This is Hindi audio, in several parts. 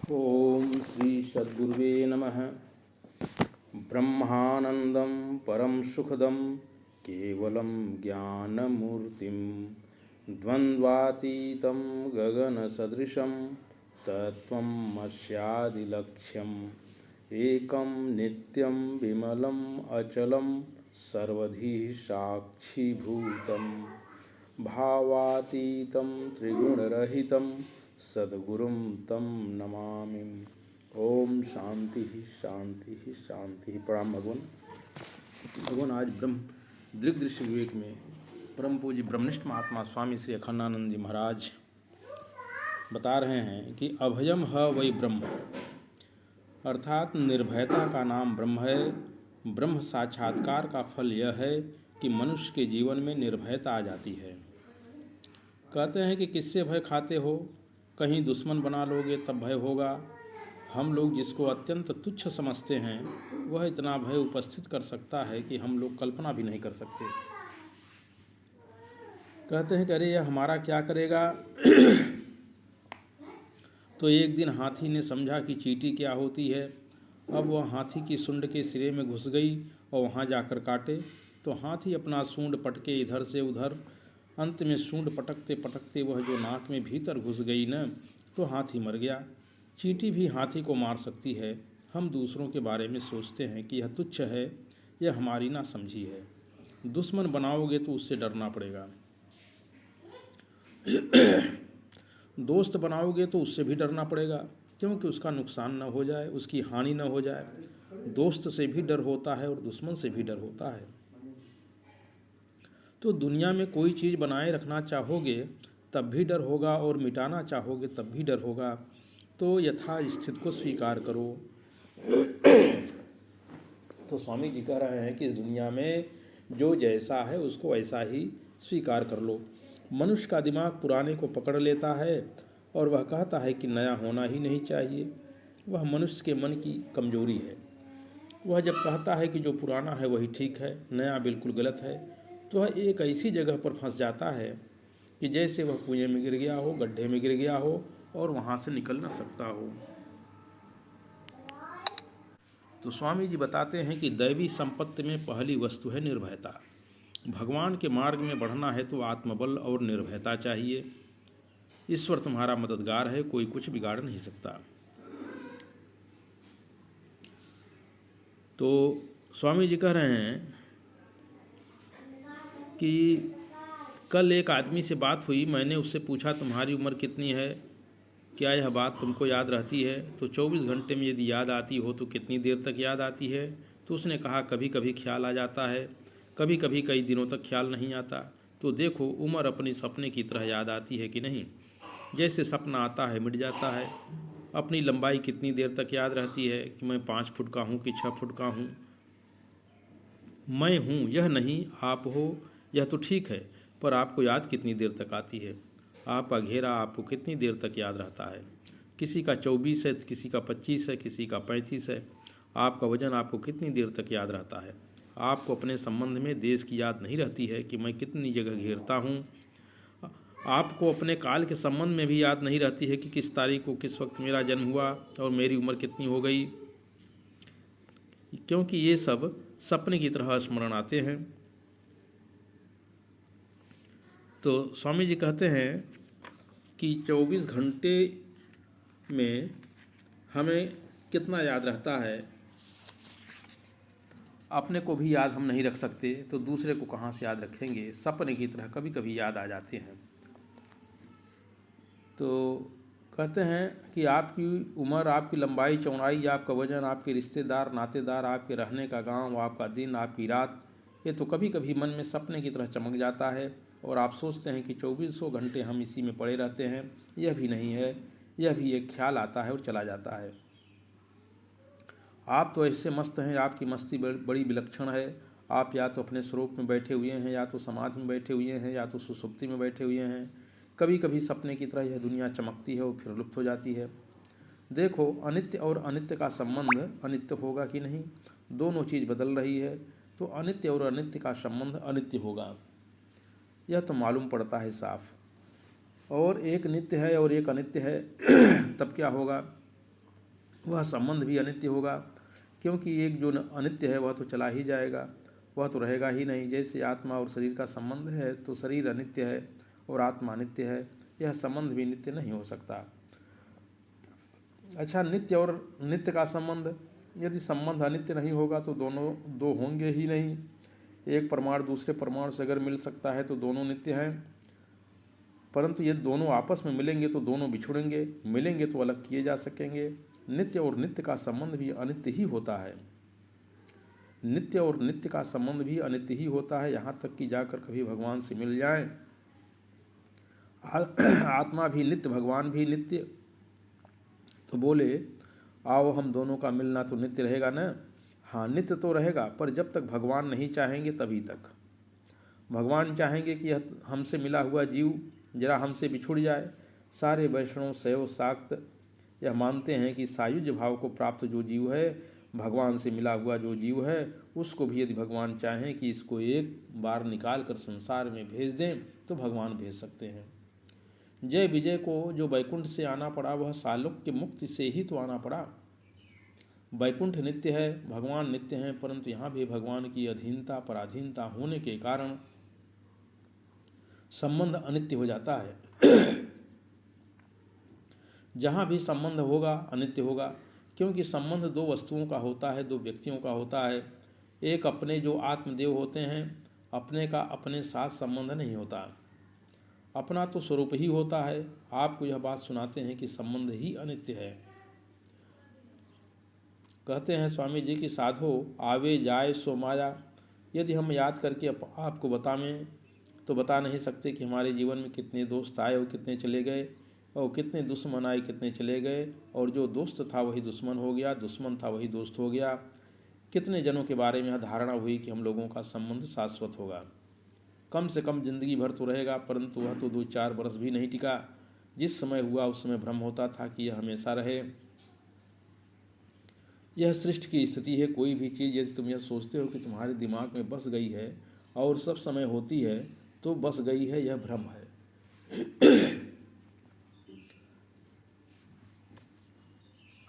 ओम श्री सद्गुरुवे नमः। ब्रह्मानंदं परम सुखदं केवलं ज्ञानमूर्तिं द्वन्द्वातीतं गगनसदृशं तत्त्वमस्यादिलक्ष्यम् एकं नित्यं विमलं अचलं सर्वधि साक्षीभूतं भावातीतं त्रिगुणरहितं सद्गुरुं तं नमामि। ओम शांति शांति शांति। प्रणाम भगवान आज ब्रह्म दृग दृश्य विवेक में परम पूज्य ब्रह्मनिष्ठ महात्मा स्वामी श्री अखंडानंद जी महाराज बता रहे हैं कि अभयम ह वही ब्रह्म, अर्थात निर्भयता का नाम ब्रह्म है। ब्रह्म साक्षात्कार का फल यह है कि मनुष्य के जीवन में निर्भयता आ जाती है। कहते हैं कि किससे भय खाते हो? कहीं दुश्मन बना लोगे तब भय होगा। हम लोग जिसको अत्यंत तुच्छ समझते हैं वह इतना भय उपस्थित कर सकता है कि हम लोग कल्पना भी नहीं कर सकते। कहते हैं कि अरे यह हमारा क्या करेगा। तो एक दिन हाथी ने समझा कि चींटी क्या होती है। अब वह हाथी की सूंड के सिरे में घुस गई और वहाँ जाकर काटे। तो हाथी अपना सूंड पटके इधर से उधर, अंत में सूंड पटकते पटकते वह जो नाक में भीतर घुस गई न, तो हाथी मर गया। चींटी भी हाथी को मार सकती है। हम दूसरों के बारे में सोचते हैं कि यह तुच्छ है, यह हमारी ना समझी है। दुश्मन बनाओगे तो उससे डरना पड़ेगा, दोस्त बनाओगे तो उससे भी डरना पड़ेगा, क्योंकि उसका नुकसान न हो जाए, उसकी हानि न हो जाए। दोस्त से भी डर होता है और दुश्मन से भी डर होता है। तो दुनिया में कोई चीज़ बनाए रखना चाहोगे तब भी डर होगा और मिटाना चाहोगे तब भी डर होगा। तो यथा स्थिति को स्वीकार करो। तो स्वामी जी कह रहे हैं कि इस दुनिया में जो जैसा है उसको ऐसा ही स्वीकार कर लो। मनुष्य का दिमाग पुराने को पकड़ लेता है और वह कहता है कि नया होना ही नहीं चाहिए। वह मनुष्य के मन की कमजोरी है। वह जब कहता है कि जो पुराना है वही ठीक है, नया बिल्कुल गलत है, तो वह एक ऐसी जगह पर फंस जाता है कि जैसे वह कुएं में गिर गया हो, गड्ढे में गिर गया हो और वहाँ से निकल न सकता हो। तो स्वामी जी बताते हैं कि दैवी संपत्ति में पहली वस्तु है निर्भयता। भगवान के मार्ग में बढ़ना है तो आत्मबल और निर्भयता चाहिए। ईश्वर तुम्हारा मददगार है, कोई कुछ बिगाड़ नहीं सकता। तो स्वामी जी कह रहे हैं कि कल एक आदमी से बात हुई। मैंने उससे पूछा तुम्हारी उम्र कितनी है, क्या यह बात तुमको याद रहती है? तो 24 घंटे में यदि याद आती हो तो कितनी देर तक याद आती है? तो उसने कहा कभी कभी ख्याल आ जाता है, कभी कभी कई दिनों तक ख्याल नहीं आता। तो देखो उम्र अपनी सपने की तरह याद आती है कि नहीं। जैसे सपना आता है मिट जाता है। अपनी लंबाई कितनी देर तक याद रहती है कि मैं 5 फुट का हूँ कि 6 फुट का हूँ। मैं हूँ यह नहीं, आप हो यह तो ठीक है, पर आपको याद कितनी देर तक आती है? आपका घेरा आपको कितनी देर तक याद रहता है? किसी का 24 है, किसी का 25 है, किसी का 35 है। आपका वजन आपको कितनी देर तक याद रहता है? आपको अपने संबंध में देश की याद नहीं रहती है कि मैं कितनी जगह घेरता हूँ। आपको अपने काल के संबंध में भी याद नहीं रहती है कि किस तारीख को किस वक्त मेरा जन्म हुआ और मेरी उम्र कितनी हो गई, क्योंकि ये सब सपने की तरह स्मरण आते हैं। तो स्वामी जी कहते हैं कि 24 घंटे में हमें कितना याद रहता है, अपने को भी याद हम नहीं रख सकते तो दूसरे को कहाँ से याद रखेंगे। सपने की तरह कभी कभी याद आ जाते हैं। तो कहते हैं कि आपकी उम्र, आपकी लंबाई चौड़ाई, आपका वजन, आपके रिश्तेदार नातेदार, आपके रहने का गांव, आपका दिन, आपकी रात, ये तो कभी कभी मन में सपने की तरह चमक जाता है और आप सोचते हैं कि 2400 घंटे हम इसी में पड़े रहते हैं। यह भी नहीं है, यह भी एक ख्याल आता है और चला जाता है। आप तो ऐसे मस्त हैं, आपकी मस्ती बड़ी विलक्षण है। आप या तो अपने स्वरूप में बैठे हुए हैं, या तो समाधि में बैठे हुए हैं, या तो सुसुप्ति में बैठे हुए हैं। कभी कभी सपने की तरह यह दुनिया चमकती है और फिर लुप्त हो जाती है। देखो अनित्य और अनित्य का संबंध अनित्य होगा कि नहीं। दोनों चीज़ बदल रही है, तो अनित्य और अनित्य का संबंध अनित्य होगा, यह तो मालूम पड़ता है साफ। और एक नित्य है और एक अनित्य है तब क्या होगा? वह संबंध भी अनित्य होगा, क्योंकि एक जो अनित्य है वह तो चला ही जाएगा, वह तो रहेगा ही नहीं। जैसे आत्मा और शरीर का संबंध है तो शरीर अनित्य है और आत्मा नित्य है, यह संबंध भी नित्य नहीं हो सकता। अच्छा, नित्य और नित्य का संबंध, यदि संबंध अनित्य नहीं होगा तो दोनों दो होंगे ही नहीं। एक परमाणु दूसरे परमाणु से अगर मिल सकता है तो दोनों नित्य हैं, परंतु ये दोनों आपस में मिलेंगे तो दोनों बिछुड़ेंगे, मिलेंगे तो अलग किए जा सकेंगे। नित्य और नित्य का संबंध भी अनित्य ही होता है, नित्य और नित्य का संबंध भी अनित्य ही होता है, यहाँ तक कि जाकर कभी भगवान से मिल जाए। आत्मा भी नित्य, भगवान भी नित्य, तो बोले आओ हम दोनों का मिलना तो नित्य रहेगा ना। हाँ, नित्य तो रहेगा, पर जब तक भगवान नहीं चाहेंगे तभी तक। भगवान चाहेंगे कि हमसे मिला हुआ जीव जरा हमसे बिछुड़ जाए। सारे वैष्णव शैव शाक्त यह मानते हैं कि सायुज्य भाव को प्राप्त जो जीव है, भगवान से मिला हुआ जो जीव है, उसको भी यदि भगवान चाहें कि इसको एक बार निकाल कर संसार में भेज दें तो भगवान भेज सकते हैं। जय विजय को जो वैकुंठ से आना पड़ा वह सालोक्य मुक्ति से ही तो आना पड़ा। वैकुंठ नित्य है, भगवान नित्य हैं, परंतु यहाँ भी भगवान की अधीनता पराधीनता होने के कारण संबंध अनित्य हो जाता है। जहाँ भी संबंध होगा अनित्य होगा, क्योंकि संबंध दो वस्तुओं का होता है, दो व्यक्तियों का होता है। एक अपने जो आत्मदेव होते हैं, अपने का अपने साथ संबंध नहीं होता, अपना तो स्वरूप ही होता है। आपको यह बात सुनाते हैं कि संबंध ही अनित्य है। कहते हैं स्वामी जी कि साधो आवे जाए सो माया। यदि हम याद करके आपको बतावें तो बता नहीं सकते कि हमारे जीवन में कितने दोस्त आए और कितने चले गए, और कितने दुश्मन आए कितने चले गए, और जो दोस्त था वही दुश्मन हो गया, दुश्मन था वही दोस्त हो गया। कितने जनों के बारे में धारणा हुई कि हम लोगों का संबंध शाश्वत होगा, कम से कम जिंदगी भर तो रहेगा, परंतु वह तो 2-4 वर्ष भी नहीं टिका। जिस समय हुआ उस समय भ्रम होता था कि यह हमेशा रहे। यह सृष्टि की स्थिति है। कोई भी चीज़ यदि तुम यह सोचते हो कि तुम्हारे दिमाग में बस गई है और सब समय होती है तो बस गई है, यह भ्रम है।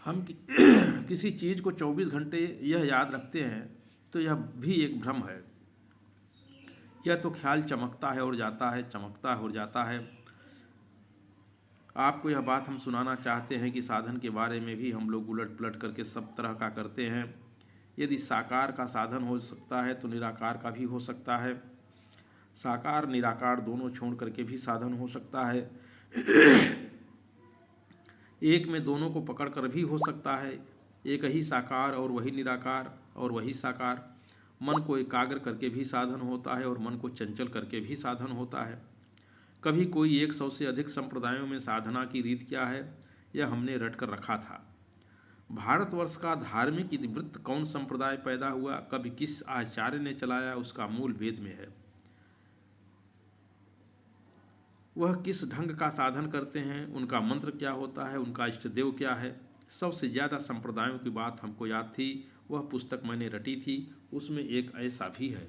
हम किसी चीज़ को 24 घंटे यह याद रखते हैं तो यह भी एक भ्रम है। यह तो ख्याल चमकता है और जाता है, चमकता है और जाता है। आपको यह बात हम सुनाना चाहते हैं कि साधन के बारे में भी हम लोग उलट पलट करके सब तरह का करते हैं। यदि साकार का साधन हो सकता है तो निराकार का भी हो सकता है, साकार निराकार दोनों छोड़ करके भी साधन हो सकता है। एक में दोनों को पकड़ कर भी हो सकता है, एक ही साकार और वही निराकार और वही साकार। मन को एकाग्र करके भी साधन होता है और मन को चंचल करके भी साधन होता है। कभी कोई 100 से अधिक संप्रदायों में साधना की रीत क्या है यह हमने रट कर रखा था। भारतवर्ष का धार्मिक इतिवृत्त कौन संप्रदाय पैदा हुआ, कभी किस आचार्य ने चलाया, उसका मूल वेद में है। वह किस ढंग का साधन करते हैं, उनका मंत्र क्या होता है, उनका इष्ट देव क्या है। सबसे ज़्यादा संप्रदायों की बात हमको याद थी, वह पुस्तक मैंने रटी थी, उसमें एक ऐसा भी है।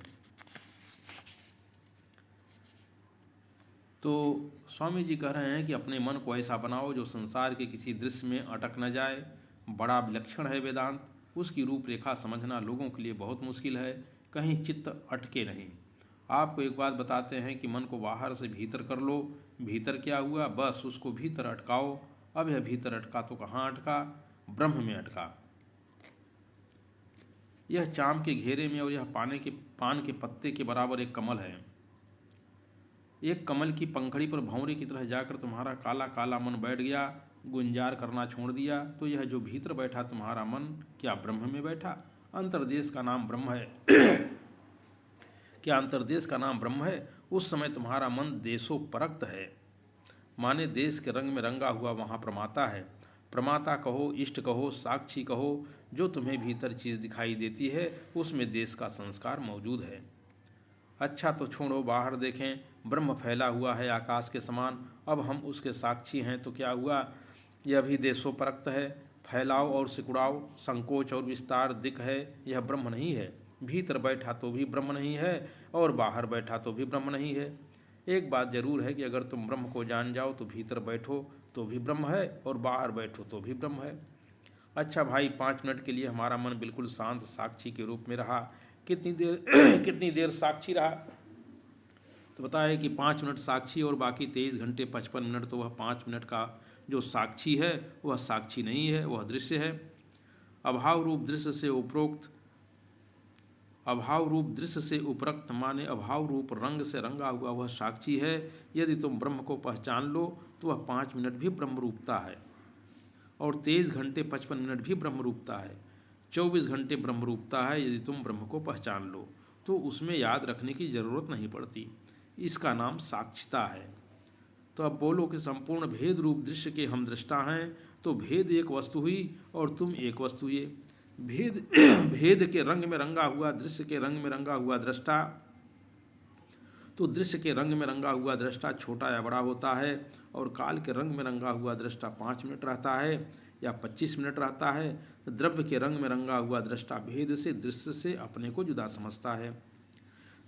तो स्वामी जी कह रहे हैं कि अपने मन को ऐसा बनाओ जो संसार के किसी दृश्य में अटक न जाए। बड़ा विलक्षण है वेदांत, उसकी रूपरेखा समझना लोगों के लिए बहुत मुश्किल है, कहीं चित्त अटके नहीं। आपको एक बात बताते हैं कि मन को बाहर से भीतर कर लो। भीतर क्या हुआ, बस उसको भीतर अटकाओ। अब यह भीतर अटका तो कहाँ अटका, ब्रह्म में अटका। यह चाम के घेरे में और यह पान के पत्ते के बराबर एक कमल है। एक कमल की पंखड़ी पर भंवरे की तरह जाकर तुम्हारा काला काला मन बैठ गया, गुंजार करना छोड़ दिया, तो यह जो भीतर बैठा तुम्हारा मन क्या ब्रह्म में बैठा। अंतर्देश का नाम ब्रह्म है। क्या अंतर्देश का नाम ब्रह्म है। उस समय तुम्हारा मन देशोपरक्त है, माने देश के रंग में रंगा हुआ वहाँ प्रमाता है। प्रमाता कहो, इष्ट कहो, साक्षी कहो, जो तुम्हें भीतर चीज़ दिखाई देती है उसमें देश का संस्कार मौजूद है। अच्छा तो छोड़ो, बाहर देखें, ब्रह्म फैला हुआ है आकाश के समान, अब हम उसके साक्षी हैं तो क्या हुआ, यह भी देशोपरक्त है। फैलाव और सिकुड़ाव, संकोच और विस्तार दिख है, यह ब्रह्म नहीं है। भीतर बैठा तो भी ब्रह्म नहीं है और बाहर बैठा तो भी ब्रह्म नहीं है। एक बात जरूर है कि अगर तुम ब्रह्म को जान जाओ तो भीतर बैठो तो भी ब्रह्म है और बाहर बैठो तो भी ब्रह्म है। अच्छा भाई, 5 मिनट के लिए हमारा मन बिल्कुल शांत साक्षी के रूप में रहा। कितनी देर कितनी देर साक्षी रहा? तो बताया कि 5 मिनट साक्षी और बाकी 23 घंटे 55 मिनट। तो वह 5 मिनट का जो साक्षी है वह साक्षी नहीं है, वह दृश्य है। अभाव रूप दृश्य से उपरोक्त, अभाव रूप दृश्य से उपरक्त माने अभाव रूप रंग से रंगा हुआ वह साक्षी है। यदि तुम ब्रह्म को पहचान लो तो वह 5 मिनट भी ब्रह्म रूपता है, और 23 घंटे 55 मिनट भी ब्रह्म रूपता है। 24 घंटे ब्रह्म रूपता है। यदि तुम ब्रह्म को पहचान लो तो उसमें याद रखने की जरूरत नहीं पड़ती। इसका नाम साक्षिता है। तो अब बोलो कि संपूर्ण भेद रूप दृश्य के हम दृष्टा हैं। तो भेद एक वस्तु हुई और तुम एक वस्तु हुए। भेद भेद के रंग में रंगा हुआ दृश्य के रंग में रंगा हुआ दृष्टा। तो दृश्य के रंग में रंगा हुआ दृष्टा छोटा या बड़ा होता है, और काल के रंग में रंगा हुआ दृष्टा 5 मिनट रहता है या 25 मिनट रहता है। द्रव्य के रंग में रंगा हुआ दृष्टा भेद से दृश्य से अपने को जुदा समझता है।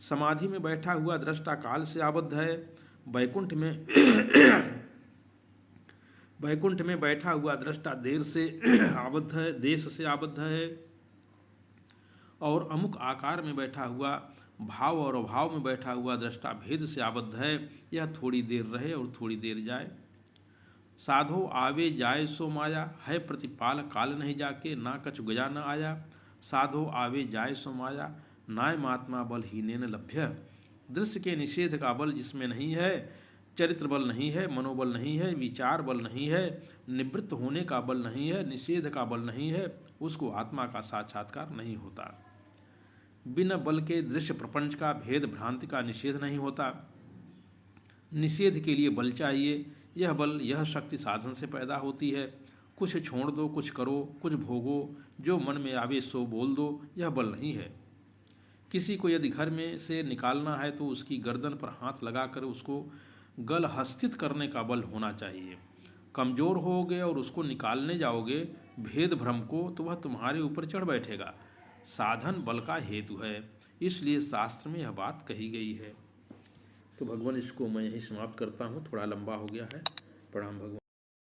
समाधि में बैठा हुआ दृष्टा काल से आबद्ध है। वैकुंठ में बैठा हुआ दृष्टा देर से आबद्ध है, देश से आबद्ध है। और अमुक आकार में बैठा हुआ, भाव और अभाव में बैठा हुआ दृष्टा भेद से आबद्ध है। यह थोड़ी देर रहे और थोड़ी देर जाए। साधो आवे जाए सो माया, है प्रतिपाल काल नहीं जाके, ना कछु गया न आया। साधो आवे जाए सो माया, नाय महात्मा बल हीनेन लभ्य। दृश्य के निषेध का बल जिसमें नहीं है, चरित्र बल नहीं है, मनोबल नहीं है, विचार बल नहीं है, निवृत्त होने का बल नहीं है, निषेध का बल नहीं है, उसको आत्मा का साक्षात्कार नहीं होता। बिना बल के दृश्य प्रपंच का भेद भ्रांति का निषेध नहीं होता। निषेध के लिए बल चाहिए। यह बल, यह शक्ति साधन से पैदा होती है। कुछ छोड़ दो, कुछ करो, कुछ भोगो, जो मन में आवे सो बोल दो, यह बल नहीं है। किसी को यदि घर में से निकालना है तो उसकी गर्दन पर हाथ लगाकर उसको गल हस्तित करने का बल होना चाहिए। कमज़ोर होगे और उसको निकालने जाओगे भेद भ्रम को, तो वह तुम्हारे ऊपर चढ़ बैठेगा। साधन बल का हेतु है, इसलिए शास्त्र में यह बात कही गई है। तो भगवान, इसको मैं यहीं समाप्त करता हूँ, थोड़ा लंबा हो गया है। प्रणाम भगवान।